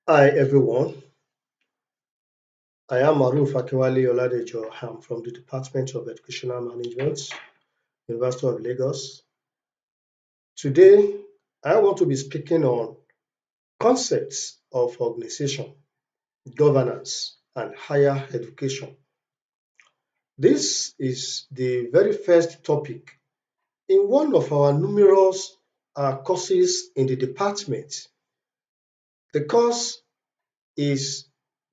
Hi everyone, I am Maruf Akinwale Oladejo. I'm from the Department of Educational Management, University of Lagos. Today, I want to be speaking on concepts of organization, governance, and higher education. This is the very first topic in one of our numerous courses in the department. The course is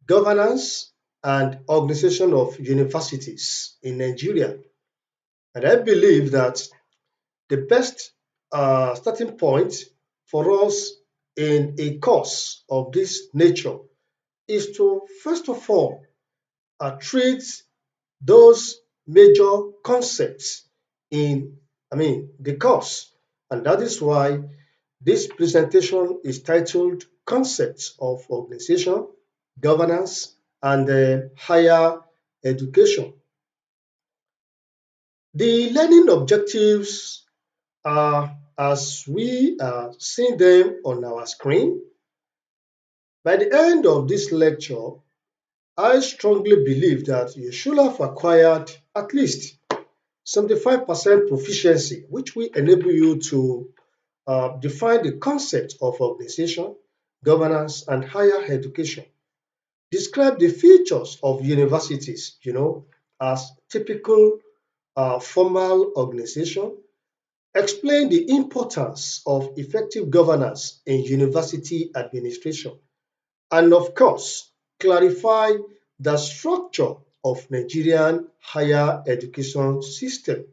Governance and Organization of Universities in Nigeria. And I believe that the best starting point for us in a course of this nature is to first of all treat those major concepts in the course. And that is why this presentation is titled Concepts of Organization, Governance, and Higher Education. The learning objectives are as we are seeing them on our screen. By the end of this lecture, I strongly believe that you should have acquired at least 75% proficiency, which will enable you to define the concept of organization, governance, and higher education. Describe the features of universities, as typical formal organization. Explain the importance of effective governance in university administration. And of course, clarify the structure of Nigerian higher education system.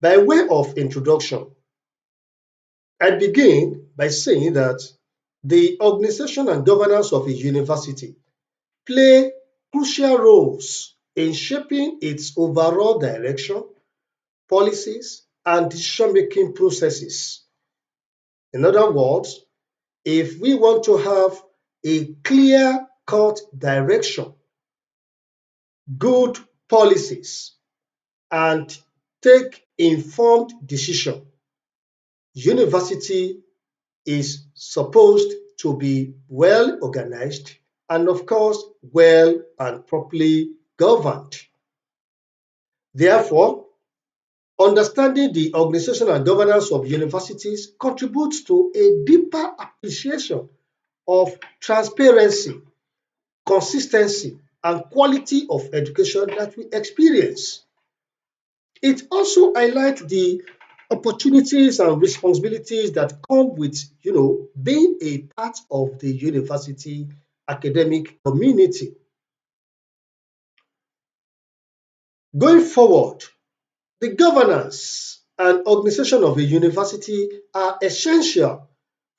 By way of introduction, I begin by saying that the organization and governance of a university play crucial roles in shaping its overall direction, policies, and decision-making processes. In other words, if we want to have a clear-cut direction, good policies, and take informed decision, university is supposed to be well organized and of course well and properly governed. Therefore, understanding the organization and governance of universities contributes to a deeper appreciation of transparency, consistency, and quality of education that we experience. It also highlights the opportunities and responsibilities that come with, being a part of the university academic community. Going forward, the governance and organization of a university are essential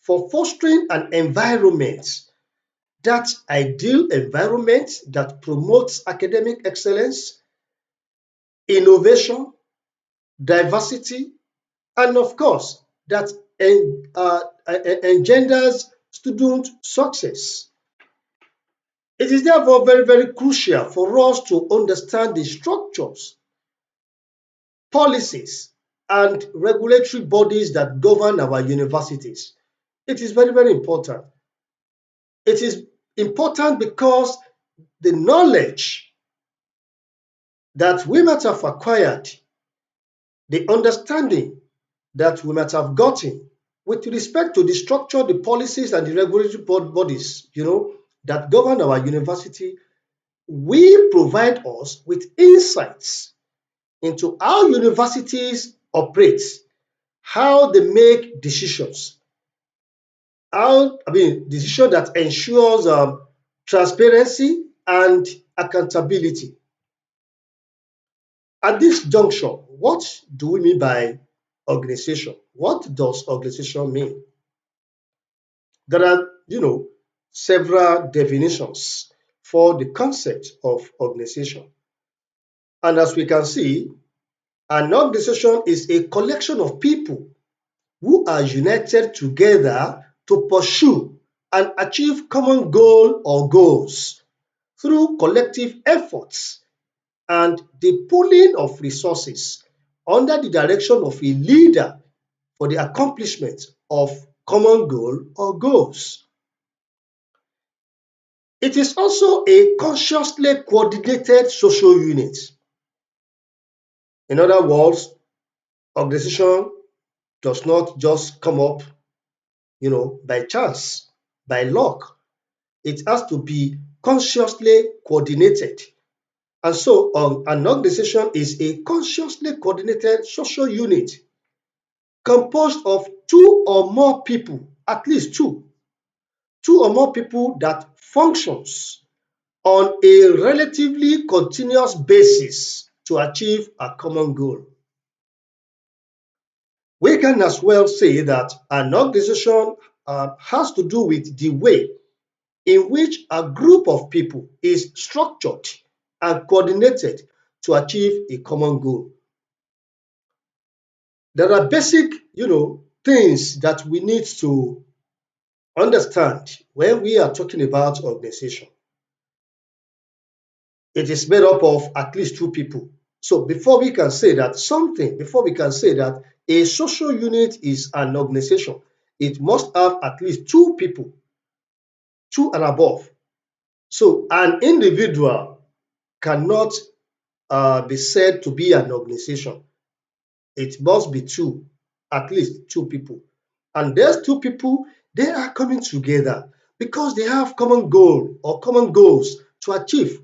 for fostering an environment, that ideal environment that promotes academic excellence, innovation, diversity, and of course, that engenders student success. It is therefore very, very crucial for us to understand the structures, policies, and regulatory bodies that govern our universities. It is very, very important. It is important because the knowledge that we might have acquired, the understanding that we might have gotten with respect to the structure, the policies, and the regulatory bodies, that govern our university, will provide us with insights into how universities operate, how they make decisions, decision that ensures transparency and accountability. At this juncture, what do we mean by organization? What does organization mean? There are, several definitions for the concept of organization. And as we can see, an organization is a collection of people who are united together to pursue and achieve common goal or goals through collective efforts and the pooling of resources under the direction of a leader for the accomplishment of common goal or goals. It is also a consciously coordinated social unit. In other words, organization does not just come up, by chance, by luck. It has to be consciously coordinated. And so an organization is a consciously coordinated social unit composed of two or more people, at least two or more people that functions on a relatively continuous basis to achieve a common goal. We can as well say that an organization has to do with the way in which a group of people is structured and coordinated to achieve a common goal. There are basic, things that we need to understand when we are talking about organization. It is made up of at least two people. So before we can say that a social unit is an organization, it must have at least two people, two and above. So an individual cannot be said to be an organization. It must be two, at least two people. And those two people, they are coming together because they have common goal or common goals to achieve.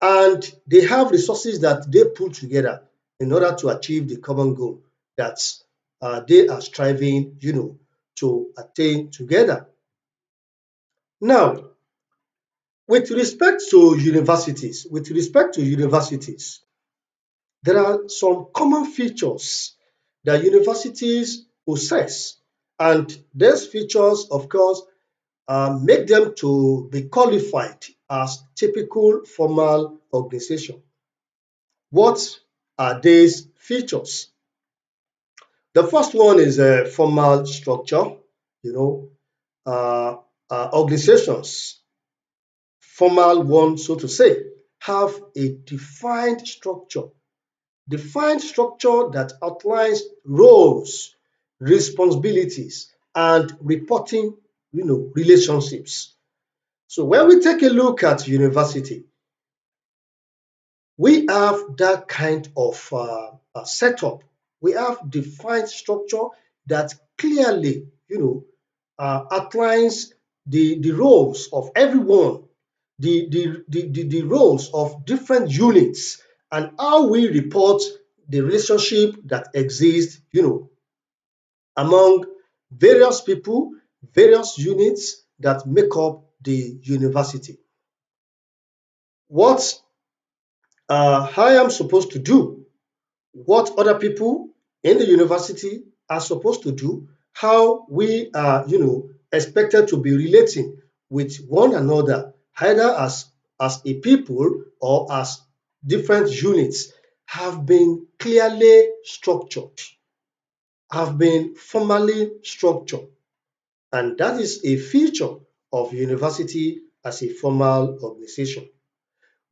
And they have resources that they pull together in order to achieve the common goal that they are striving, to attain together. Now, with respect to universities, there are some common features that universities possess, and these features, of course, make them to be qualified as typical formal organization. What are these features? The first one is a formal structure. You know, Organizations, formal ones, so to say, have a defined structure that outlines roles, responsibilities, and reporting, relationships. So when we take a look at university, we have that kind of setup. We have defined structure that clearly, outlines the roles of everyone, the roles of different units, and how we report the relationship that exists, among various people, various units that make up the university. What I am supposed to do, what other people in the university are supposed to do, how we are, expected to be relating with one another, either as a people or as different units, have been clearly structured, have been formally structured. And that is a feature of university as a formal organization.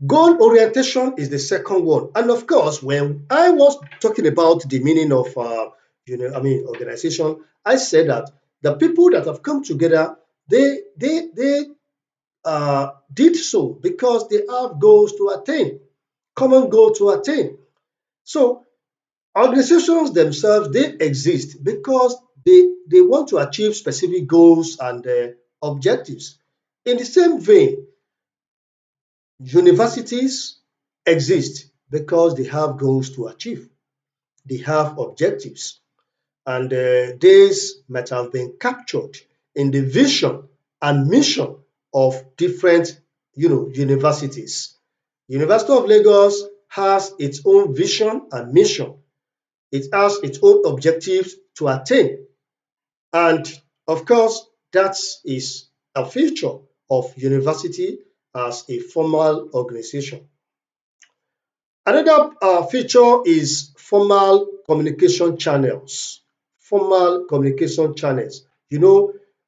Goal orientation is the second one. And of course, when I was talking about the meaning of organization, I said that the people that have come together, they did so because they have goals to attain, common goal to attain. So organizations themselves, they exist because they want to achieve specific goals and objectives. In the same vein, universities exist because they have goals to achieve, they have objectives, and these might have been captured in the vision and mission of different universities. University of Lagos has its own vision and mission. It has its own objectives to attain. And of course, that is a feature of university as a formal organization. Another feature is formal communication channels. Formal communication channels.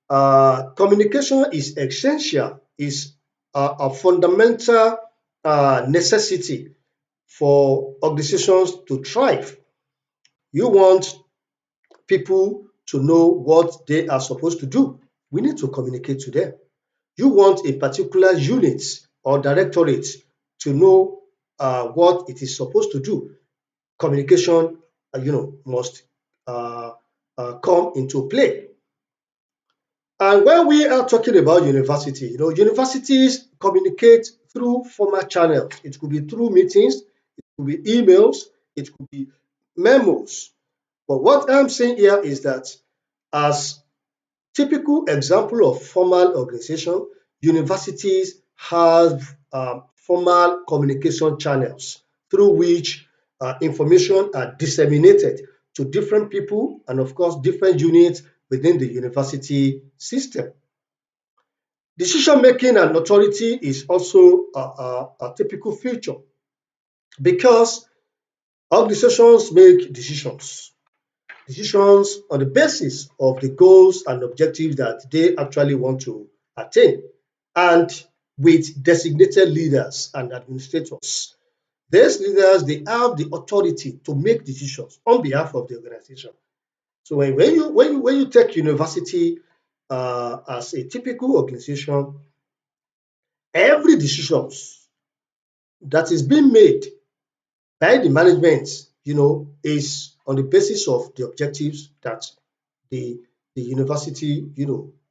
Communication is essential, is a fundamental necessity for organizations to thrive. You want people to know what they are supposed to do. We need to communicate to them. you want a particular unit or directorate to know what it is supposed to do, communication, must uh, come into play. And when we are talking about university, universities communicate through formal channels. It could be through meetings, it could be emails, it could be memos. But what I'm saying here is that as typical example of formal organization, universities have formal communication channels through which information are disseminated to different people and, of course, different units within the university system. Decision making and authority is also a typical feature because organizations make decisions on the basis of the goals and objectives that they actually want to attain, and with designated leaders and administrators. These leaders, they have the authority to make decisions on behalf of the organization. So when you take university as a typical organization, every decision that is being made by the management, is on the basis of the objectives that the the university,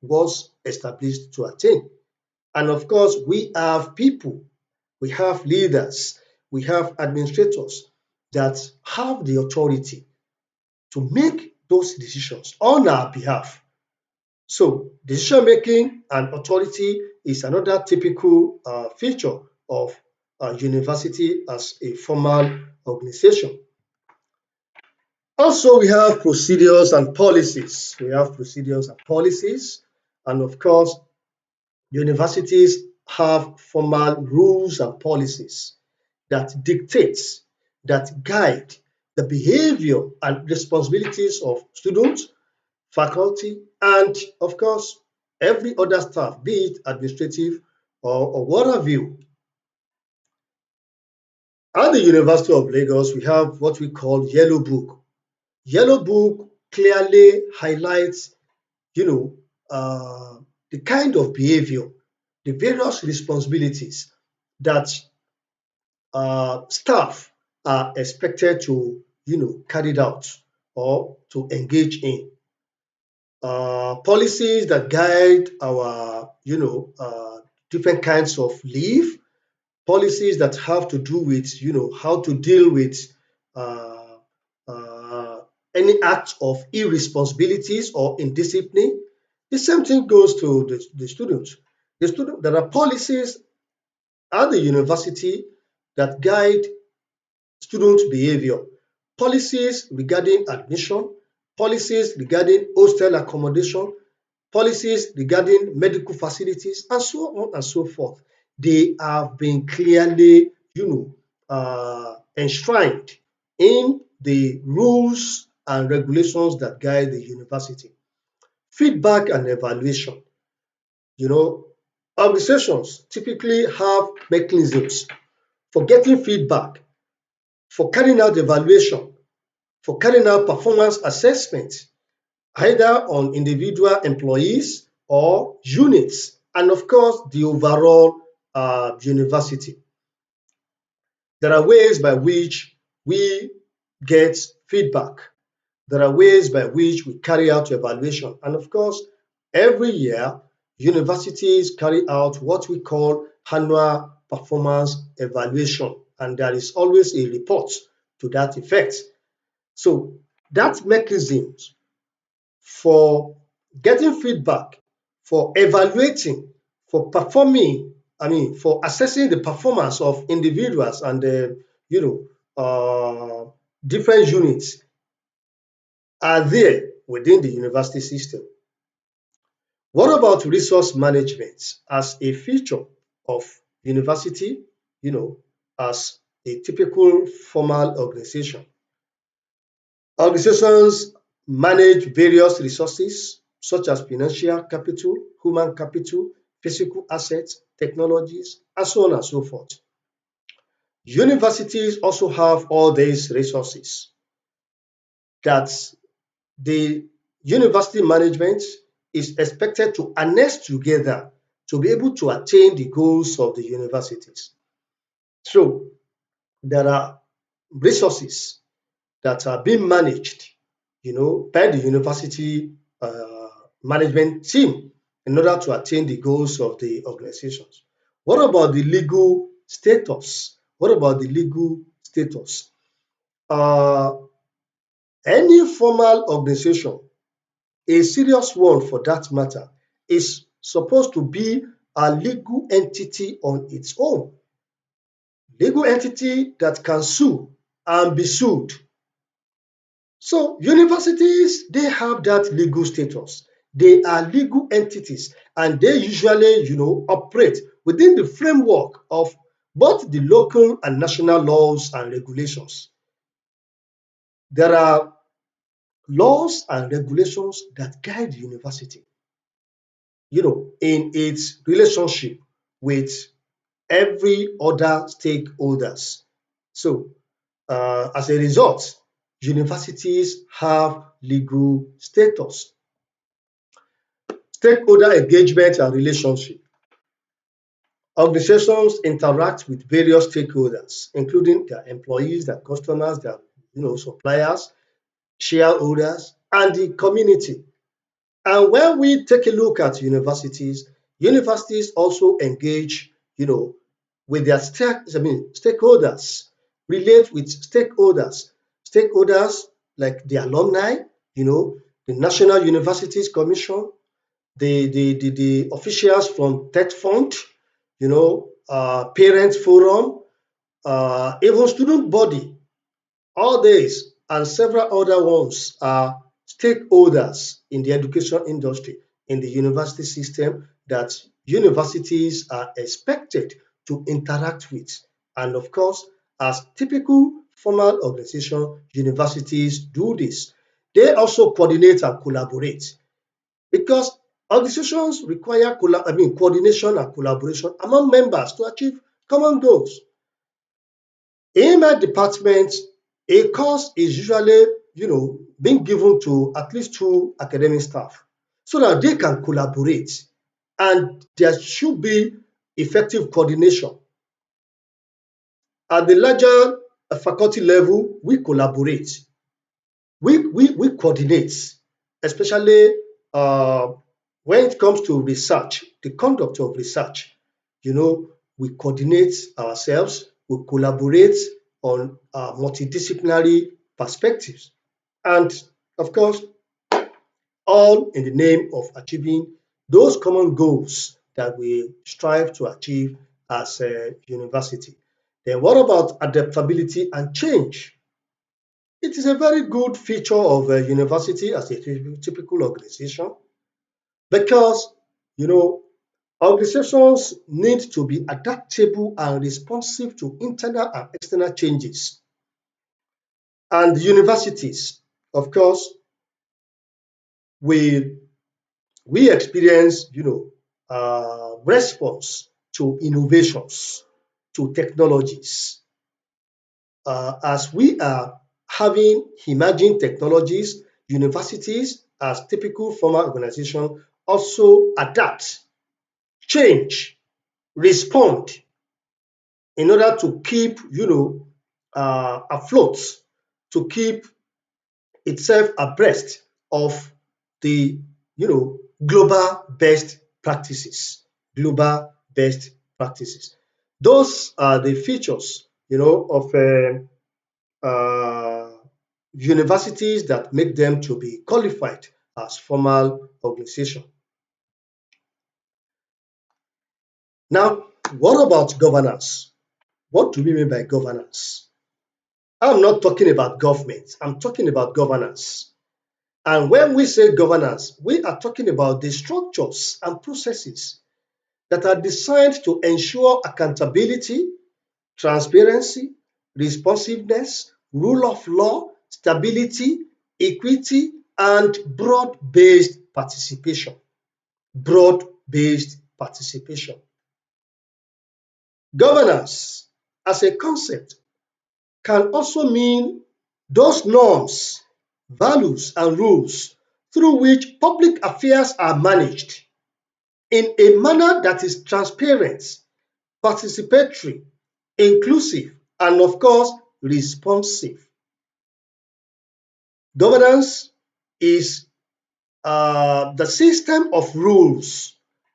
was established to attain. And of course, we have people, we have leaders, we have administrators that have the authority to make those decisions on our behalf. So, decision making and authority is another typical feature of a university as a formal organization. Also, we have procedures and policies. We have procedures and policies, and of course, universities have formal rules and policies that dictate, that guide the behavior and responsibilities of students, faculty, and of course, every other staff, be it administrative or what have you. At the University of Lagos, we have what we call Yellow Book. Yellow Book clearly highlights, you know, the kind of behavior, the various responsibilities that staff are expected to, carry out or to engage in. Policies that guide our, different kinds of leave, policies that have to do with, how to deal with uh, uh, any act of irresponsibilities or indiscipline. The same thing goes to the students. There are policies at the university that guide student behavior, policies regarding admission, policies regarding hostel accommodation, policies regarding medical facilities, and so on and so forth. They have been clearly, enshrined in the rules and regulations that guide the university. Feedback and evaluation. You know, Organizations typically have mechanisms for getting feedback, for carrying out evaluation, for carrying out performance assessment, either on individual employees or units, and of course, the overall university. There are ways by which we get feedback. There are ways by which we carry out evaluation. And of course, every year, universities carry out what we call annual performance evaluation. And there is always a report to that effect. So that mechanism for getting feedback, for evaluating, for performing, for assessing the performance of individuals and you different units are there within the university system. What about resource management as a feature of university, you know, as a typical formal organization? Organizations manage various resources such as financial capital, human capital, physical assets, technologies, and so on and so forth. Universities also have all these resources that the university management is expected to harness together to be able to attain the goals of the universities. So there are resources that are being managed, by the university management team in order to attain the goals of the organizations. What about the legal status? What about the legal status? Uh, any formal organization, a serious one for that matter, is supposed to be a legal entity on its own. Legal entity that can sue and be sued. So universities, they have that legal status. They are legal entities and they usually, operate within the framework of both the local and national laws and regulations. There are laws and regulations that guide the university, in its relationship with every other stakeholders. So, as a result, universities have legal status. Stakeholder engagement and relationship. Organizations interact with various stakeholders, including their employees, their customers, their suppliers, shareholders, and the community. And when we take a look at universities, universities also engage, with their stakeholders, relate with stakeholders like the alumni, the National Universities Commission, the officials from TED Fund, parent forum, even student body, all these and several other ones are stakeholders in the education industry, in the university system that universities are expected to interact with. And of course, as typical formal organization, universities do this. They also coordinate and collaborate because organizations require coordination and collaboration among members to achieve common goals. In my department, a course is usually, being given to at least two academic staff so that they can collaborate and there should be effective coordination. At the larger faculty level, we collaborate, we coordinate, especially when it comes to research, the conduct of research. We coordinate ourselves, we collaborate on multidisciplinary perspectives, and of course, all in the name of achieving those common goals that we strive to achieve as a university. Then, what about adaptability and change? It is a very good feature of a university as a typical organization because, you know, organizations need to be adaptable and responsive to internal and external changes. And universities, of course, we we experience, response to innovations, to technologies. As we are having emerging technologies, universities, as typical formal organization, also adapt, change, respond in order to keep, afloat, to keep itself abreast of the, global best practices, global best practices. Those are the features, of uh, universities that make them to be qualified as formal organization. Now, what about governance? What do we mean by governance? I'm not talking about government. I'm talking about governance. And when we say governance, we are talking about the structures and processes that are designed to ensure accountability, transparency, responsiveness, rule of law, stability, equity, and broad-based participation. Broad-based participation. Governance as a concept can also mean those norms, values, and rules through which public affairs are managed in a manner that is transparent, participatory, inclusive, and of course, responsive. Governance is the system of rules,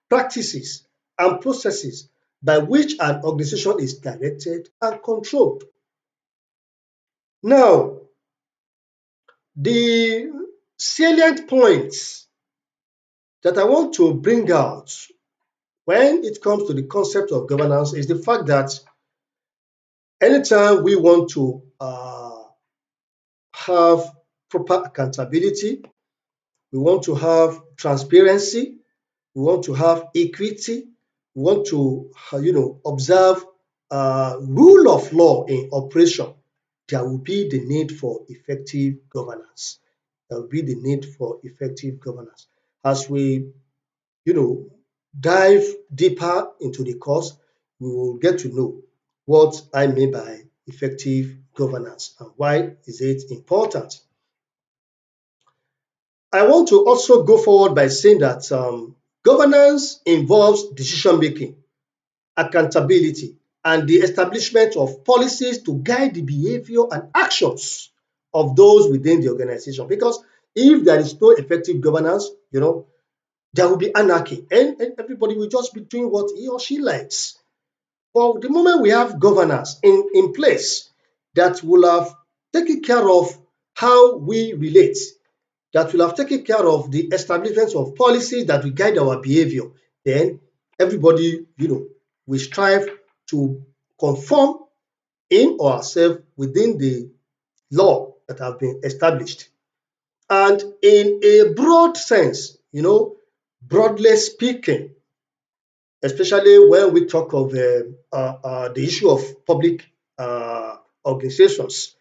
practices, and processes by which an organization is directed and controlled. Now, the salient points that I want to bring out when it comes to the concept of governance is the fact that anytime we want to have proper accountability, we want to have transparency, we want to have equity, we want to observe rule of law in operation, there will be the need for effective governance. There will be the need for effective governance. As we you know dive deeper into the course, we will get to know what I mean by effective governance and why is it important. I want to also go forward by saying that governance involves decision making, accountability, and the establishment of policies to guide the behavior and actions of those within the organization. Because if there is no effective governance, there will be anarchy and everybody will just be doing what he or she likes. But the moment we have governance in place that will have taken care of how we relate, that will have taken care of the establishment of policies that will guide our behavior, then everybody, will strive to conform in or ourselves within the law that have been established. And in a broad sense, broadly speaking, especially when we talk of the issue of public organizations,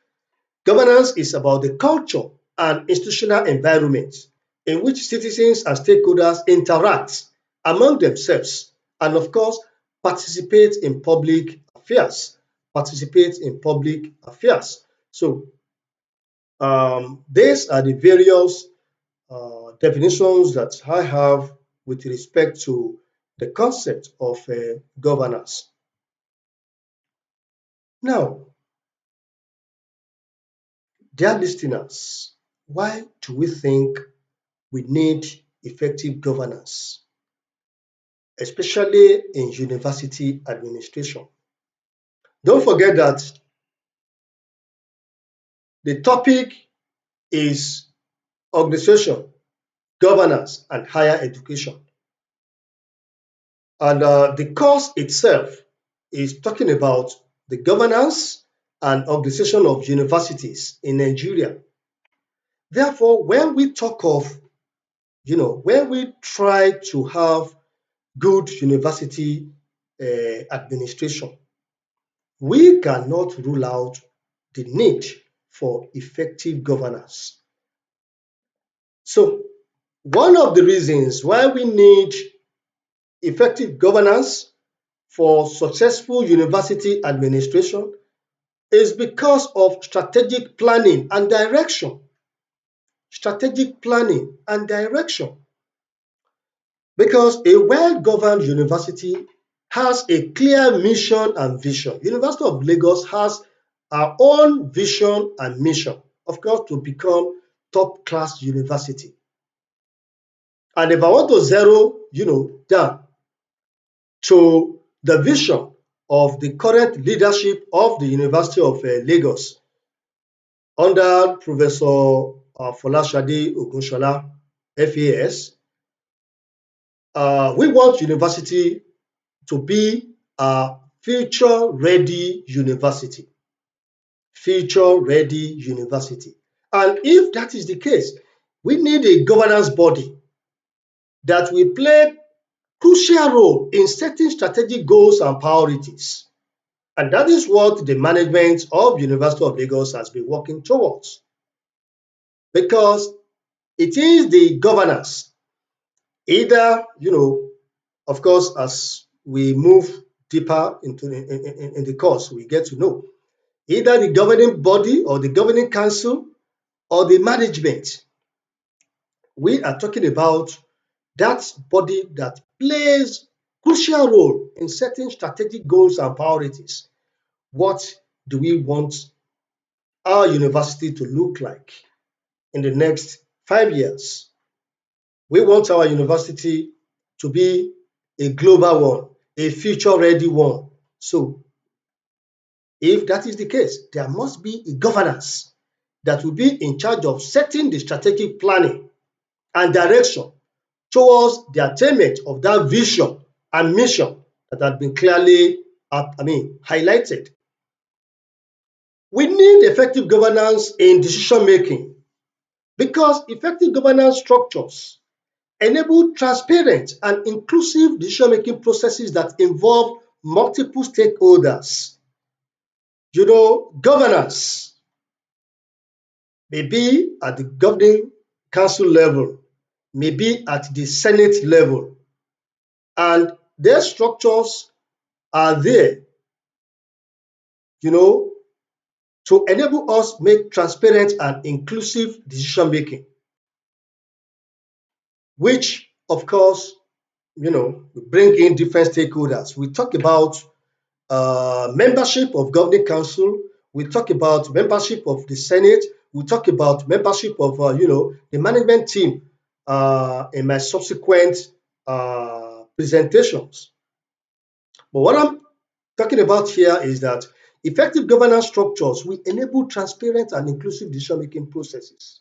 governance is about the culture and institutional environment in which citizens and stakeholders interact among themselves and, of course, participate in public affairs. Participate in public affairs. So, these are the various definitions that I have with respect to the concept of governance. Now, dear listeners, why do we think we need effective governance, especially in university administration? Don't forget that the topic is organization, governance, and higher education. And the course itself is talking about the governance and organization of universities in Nigeria. Therefore, when we talk of, when we try to have good university administration, we cannot rule out the need for effective governance. So, one of the reasons why we need effective governance for successful university administration is because of strategic planning and direction. Strategic planning and direction. Because a well-governed university has a clear mission and vision. University of Lagos has our own vision and mission, of course, to become top-class university. And if I want to zero, down to the vision of the current leadership of the University of Lagos under Professor Folashade Ogunshola, FAS, we want university to be a future-ready university. Future-ready university. And if that is the case, we need a governance body that will play crucial role in setting strategic goals and priorities. And that is what the management of University of Lagos has been working towards. Because it is the governance, either, of course, as we move deeper into in the course, we get to know either the governing body or the governing council or the management. We are talking about that body that plays crucial role in setting strategic goals and priorities. What do we want our university to look like in the next 5 years? We want our university to be a global one, a future-ready one. So, if that is the case, there must be a governance that will be in charge of setting the strategic planning and direction towards the attainment of that vision and mission that had been clearly highlighted. We need effective governance in decision making because effective governance structures enable transparent and inclusive decision making processes that involve multiple stakeholders. Governance may be at the governing council level, may be at the Senate level, and their structures are there, to enable us make transparent and inclusive decision making, which of course, bring in different stakeholders. We talk about membership of governing council, we talk about membership of the Senate, we talk about membership of, the management team in my subsequent presentations. But what I'm talking about here is that effective governance structures will enable transparent and inclusive decision-making processes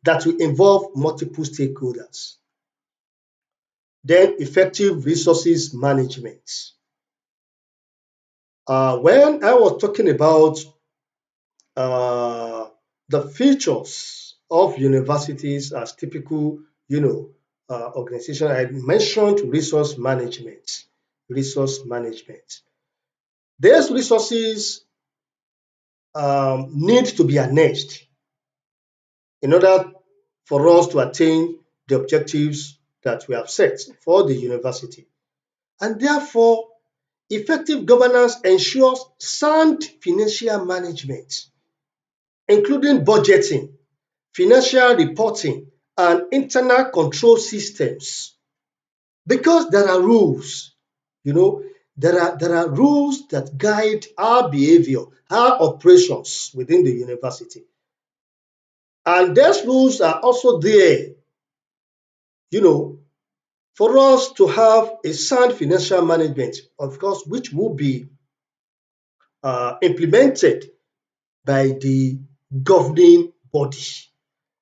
that will involve multiple stakeholders. Then effective resources management. When I was talking about the features of universities as typical, organization, I mentioned resource management. Resource management. These resources need to be harnessed in order for us to attain the objectives that we have set for the university. And therefore, effective governance ensures sound financial management, including budgeting, financial reporting, and internal control systems. Because there are rules, there are rules that guide our behavior, our operations within the university. And those rules are also there, for us to have a sound financial management, of course, which will be implemented by the governing body.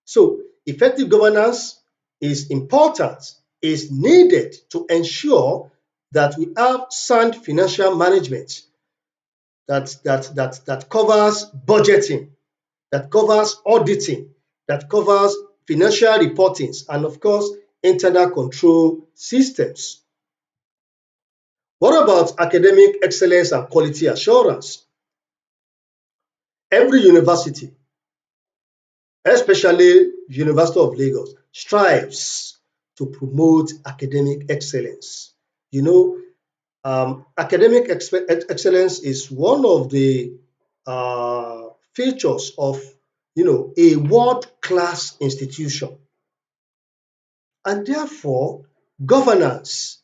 So, effective governance is important, is needed to ensure that we have sound financial management that covers budgeting, that covers auditing, that covers financial reportings, and of course, internal control systems. What about academic excellence and quality assurance? Every university, especially University of Lagos, strives to promote academic excellence. Academic excellence is one of the features of, a world-class institution. And therefore, governance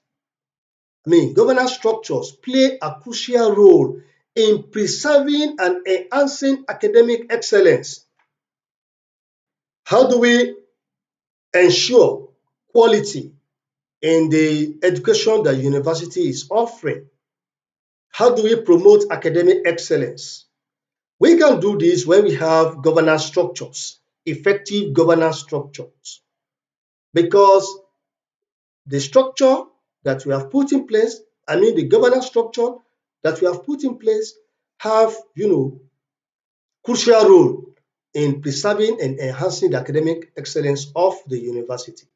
structures play a crucial role in preserving and enhancing academic excellence. How do we ensure quality in the education that university is offering? How do we promote academic excellence? We can do this when we have governance structures, effective governance structures, because the structure that we have put in place, the governance structure that we have put in place have, crucial role in preserving and enhancing the academic excellence of the university.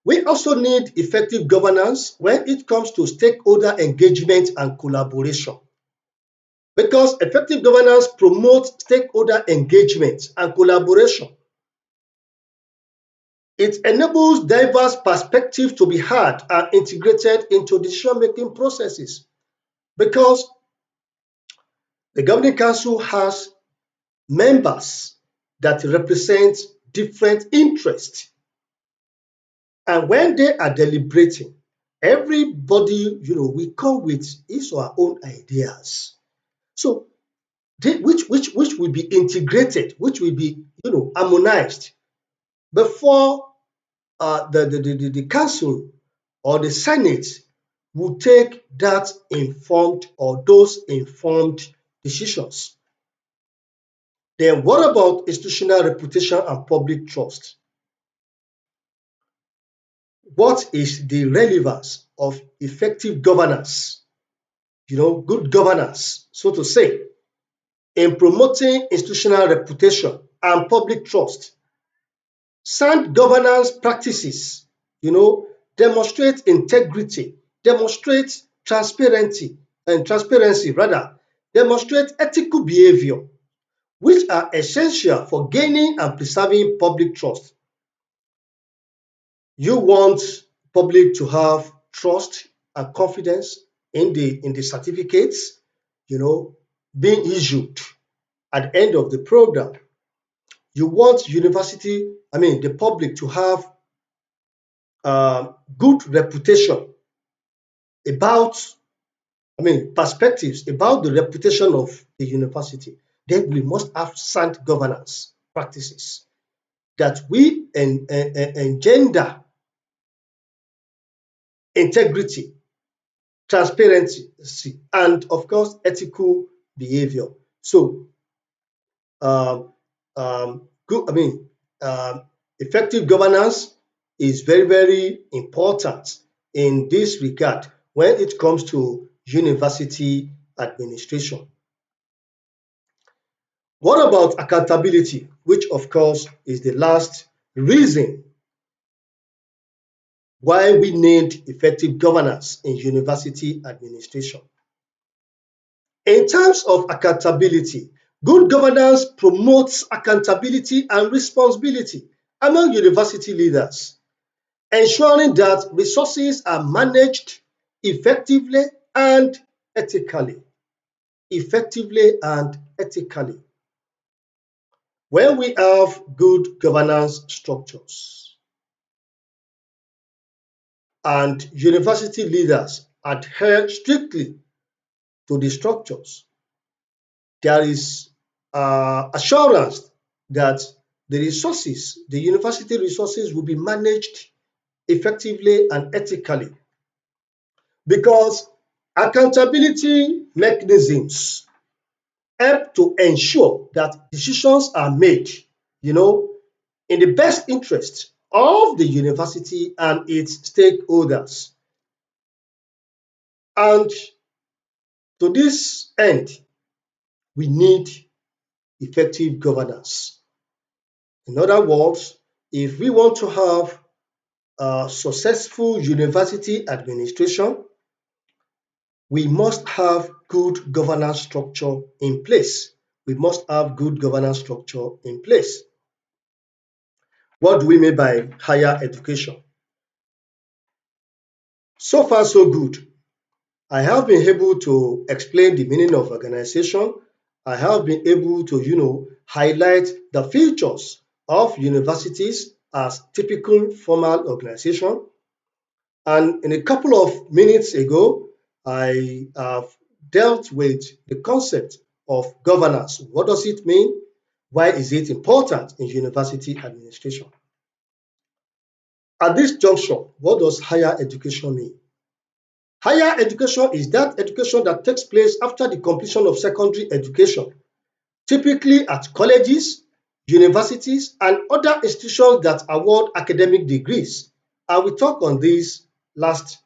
We also need effective governance when it comes to stakeholder engagement and collaboration, because effective governance promotes stakeholder engagement and collaboration. It enables diverse perspectives to be heard and integrated into decision-making processes, because the governing council has members that represent different interests. And when they are deliberating, everybody, we come with his or her own ideas. So which will be integrated, which will be, harmonized before the council or the Senate will take that informed or those informed decisions. Then what about institutional reputation and public trust? What is the relevance of effective governance, good governance, so to say, in promoting institutional reputation and public trust? Sound governance practices, demonstrate integrity, demonstrate transparency rather, demonstrate ethical behavior, which are essential for gaining and preserving public trust. You want public to have trust and confidence in the certificates, being issued at the end of the program. You want the public to have good reputation about, perspectives about the reputation of the university. Then we must have sound governance practices that we engender integrity, transparency, and of course, ethical behavior. So, um, good, effective governance is very, very important in this regard when it comes to university administration. What about accountability, which of course is the last reason why we need effective governance in university administration? In terms of accountability, good governance promotes accountability and responsibility among university leaders, ensuring that resources are managed effectively and ethically. Effectively and ethically. When we have good governance structures and university leaders adhere strictly to the structures, there is assurance that the university resources will be managed effectively and ethically, because accountability mechanisms help to ensure that decisions are made, in the best interest of the university and its stakeholders. And to this end, we need effective governance. In other words, if we want to have a successful university administration, we must have good governance structure in place. We must have good governance structure in place. What do we mean by higher education? So far, so good. I have been able to explain the meaning of organization. I have been able to, highlight the features of universities as typical formal organization. And in a couple of minutes ago, I have dealt with the concept of governance. What does it mean? Why is it important in university administration? At this juncture, what does higher education mean? Higher education is that education that takes place after the completion of secondary education, typically at colleges, universities, and other institutions that award academic degrees. I will talk on this last,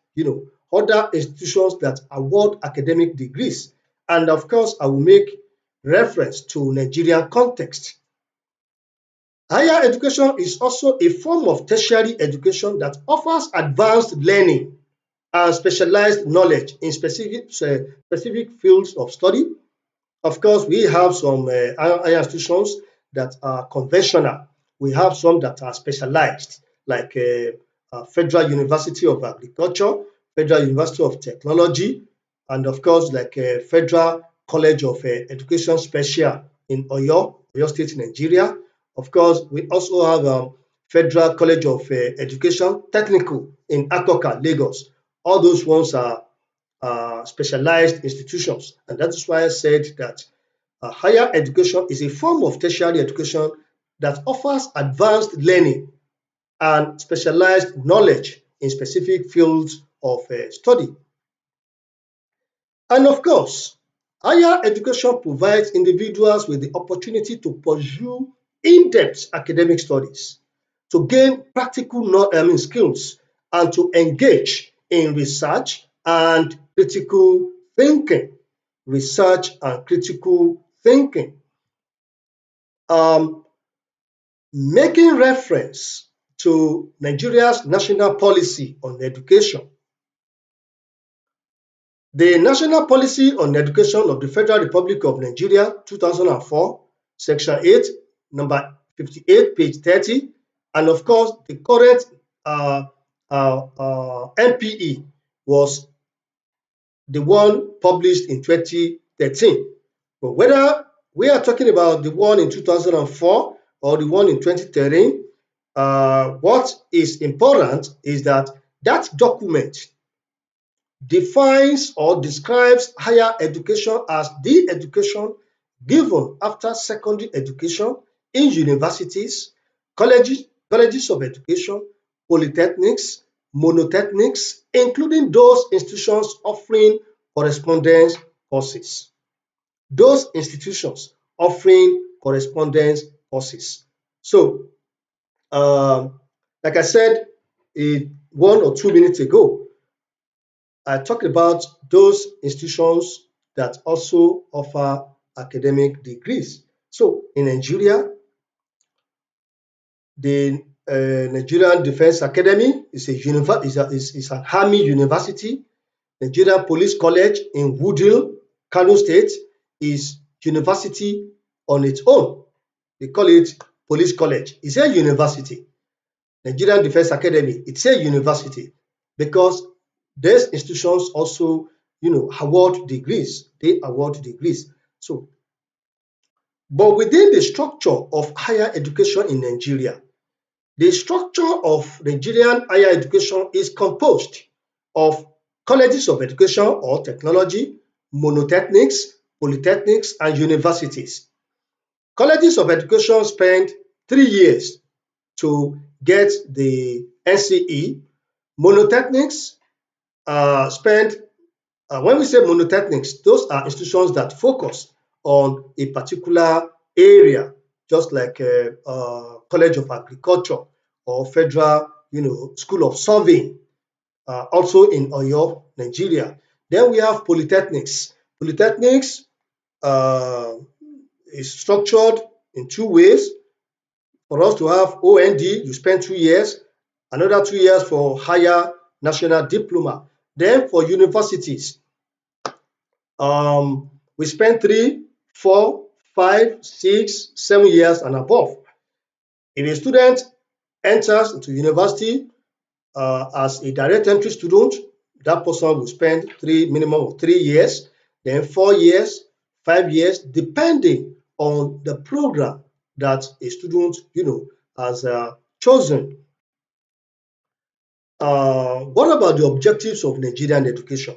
other institutions that award academic degrees. And of course, I will make reference to Nigerian context. Higher education is also a form of tertiary education that offers advanced learning and specialized knowledge in specific fields of study. Of course, we have some higher institutions that are conventional. We have some that are specialized, like Federal University of Agriculture, Federal University of Technology, and of course, like Federal College of Education Special in Oyo State, Nigeria. Of course, we also have Federal College of Education, Technical in Akoka, Lagos. All those ones are specialized institutions. And that is why I said that higher education is a form of tertiary education that offers advanced learning and specialized knowledge in specific fields of study. And of course, higher education provides individuals with the opportunity to pursue in-depth academic studies, to gain practical skills, and to engage in research and critical thinking. Research and critical thinking. Um, Making reference to Nigeria's national policy on education. The National Policy on Education of the Federal Republic of Nigeria 2004, Section 8, number 58, page 30, and of course the current NPE was the one published in 2013. But whether we are talking about the one in 2004 or the one in 2013, what is important is that that document defines or describes higher education as the education given after secondary education in universities, colleges of education, polytechnics, monotechnics, including those institutions offering correspondence courses. Those institutions offering correspondence courses. So, like I said 1 or 2 minutes ago, I talked about those institutions that also offer academic degrees. So in Nigeria, the Nigerian Defense Academy is is an army university. Nigerian Police College in Woodhill, Kano State, is university on its own. They call it Police College. It's a university. Nigerian Defense Academy, it's a university because these institutions also, award degrees. They award degrees. So, but within the structure of higher education in Nigeria, the structure of Nigerian higher education is composed of colleges of education or technology, monotechnics, polytechnics, and universities. Colleges of education spend 3 years to get the NCE. Monotechnics spend, when we say monotechnics, those are institutions that focus on a particular area, just like College of Agriculture or Federal, School of Surveying, also in Oyo, Nigeria. Then we have polytechnics. Polytechnics uh, is structured in two ways. For us to have OND, you spend 2 years, another 2 years for higher national diploma. Then for universities, we spend 3, 4, 5, 6, 7 years and above. If a student enters into university as a direct entry student, that person will spend minimum of 3 years, then 4 years, 5 years, depending on the program that a student, has chosen. What about the objectives of Nigerian education?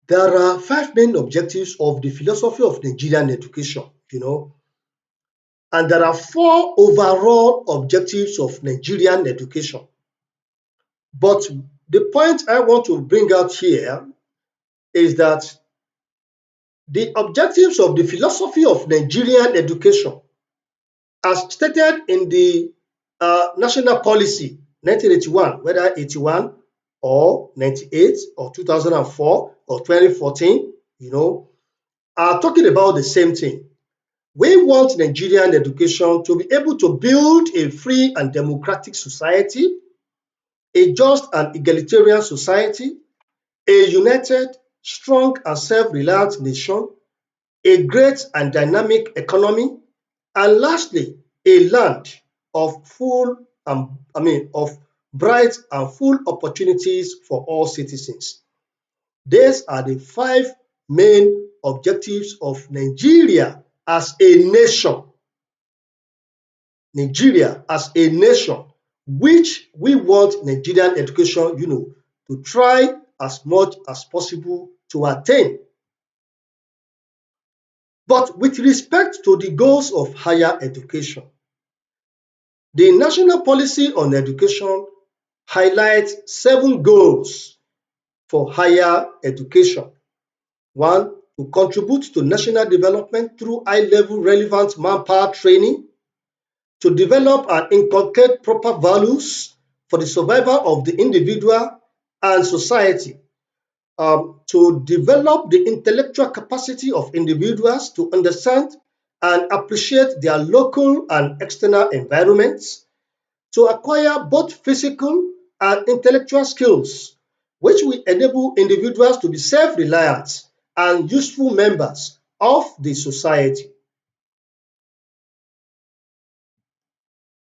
There are 5 main objectives of the philosophy of Nigerian education, and there are 4 overall objectives of Nigerian education. But the point I want to bring out here is that the objectives of the philosophy of Nigerian education, as stated in the national policy 1981, whether 81 or 98 or 2004 or 2014, are talking about the same thing. We want Nigerian education to be able to build a free and democratic society, a just and egalitarian society, a united, strong and self-reliant nation, a great and dynamic economy, and lastly, a land of of bright and full opportunities for all citizens. These are the 5 main objectives of Nigeria as a nation. Nigeria as a nation, which we want Nigerian education, to try as much as possible to attain. But with respect to the goals of higher education, the National Policy on Education highlights 7 goals for higher education. 1, to contribute to national development through high-level relevant manpower training, to develop and inculcate proper values for the survival of the individual and society, to develop the intellectual capacity of individuals to understand and appreciate their local and external environments, to acquire both physical and intellectual skills, which will enable individuals to be self-reliant and useful members of the society,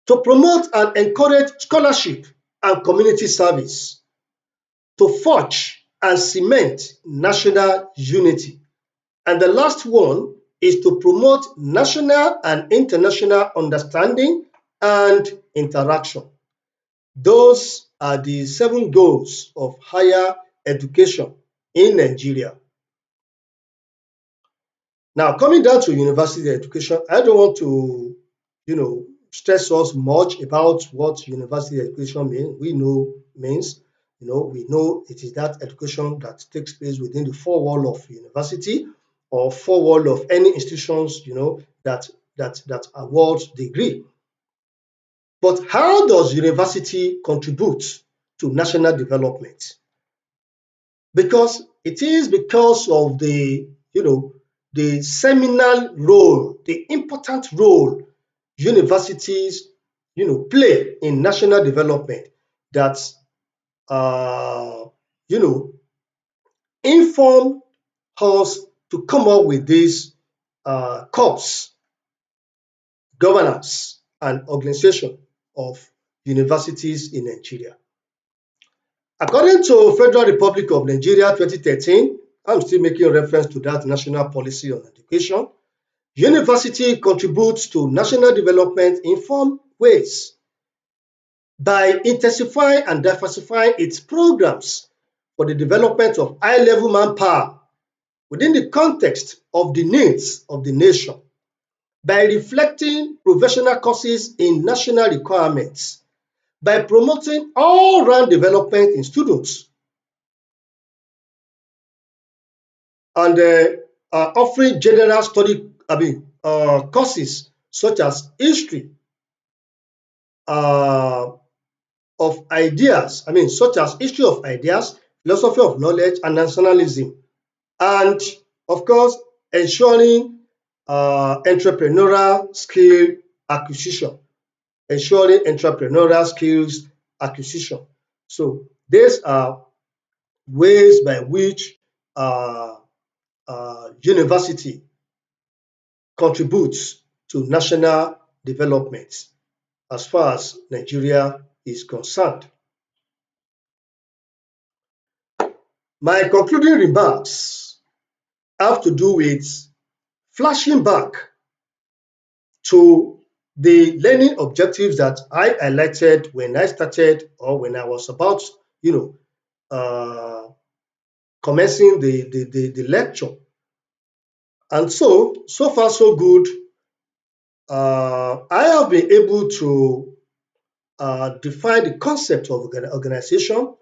to promote and encourage scholarship and community service, to forge and cement national unity. And the last one is to promote national and international understanding and interaction. Those are the 7 goals of higher education in Nigeria. Now, coming down to university education, I don't want to, stress us much about what university education means. We know it is that education that takes place within the 4 wall of university or 4 wall of any institutions, that awards degree. But how does university contribute to national development? Because it is because of the seminal role, the important role universities play in national development that you know inform us to come up with this corps, governance and organization of universities in Nigeria. According to Federal Republic of Nigeria 2013, I'm still making reference to that national policy on education, university contributes to national development in 4 ways: by intensifying and diversifying its programs for the development of high-level manpower within the context of the needs of the nation, by reflecting professional courses in national requirements, by promoting all-round development in students, and offering general study courses such as history of ideas, such as history of ideas, philosophy of knowledge, and nationalism, and of course, ensuring entrepreneurial skill acquisition, ensuring entrepreneurial skills acquisition. So these are ways by which university contributes to national development as far as Nigeria is concerned. My concluding remarks have to do with flashing back to the learning objectives that I highlighted when I started, or when I was about, uh, commencing the lecture. And so far so good. I have been able to define the concept of organization,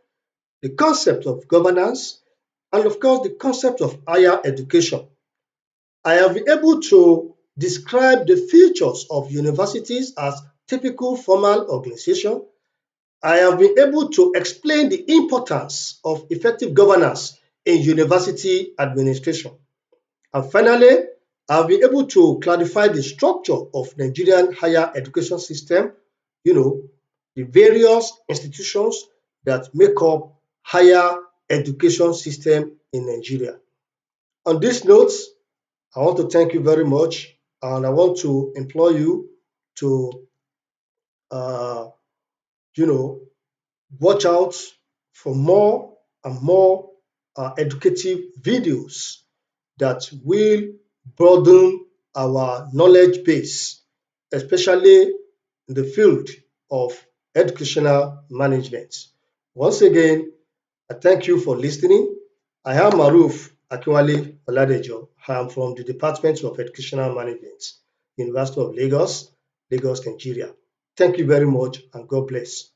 the concept of governance, and of course the concept of higher education. I have been able to describe the features of universities as typical formal organization. I have been able to explain the importance of effective governance in university administration. And finally, I've been able to clarify the structure of Nigerian higher education system, the various institutions that make up higher education system in Nigeria. On this note, I want to thank you very much, and I want to implore you to, uh, you know, watch out for more and more educative videos that will broaden our knowledge base, especially in the field of educational management. Once again, I thank you for listening. I am Maruf Akinwale Oladejo. I am from the Department of Educational Management, University of Lagos, Lagos, Nigeria. Thank you very much and God bless.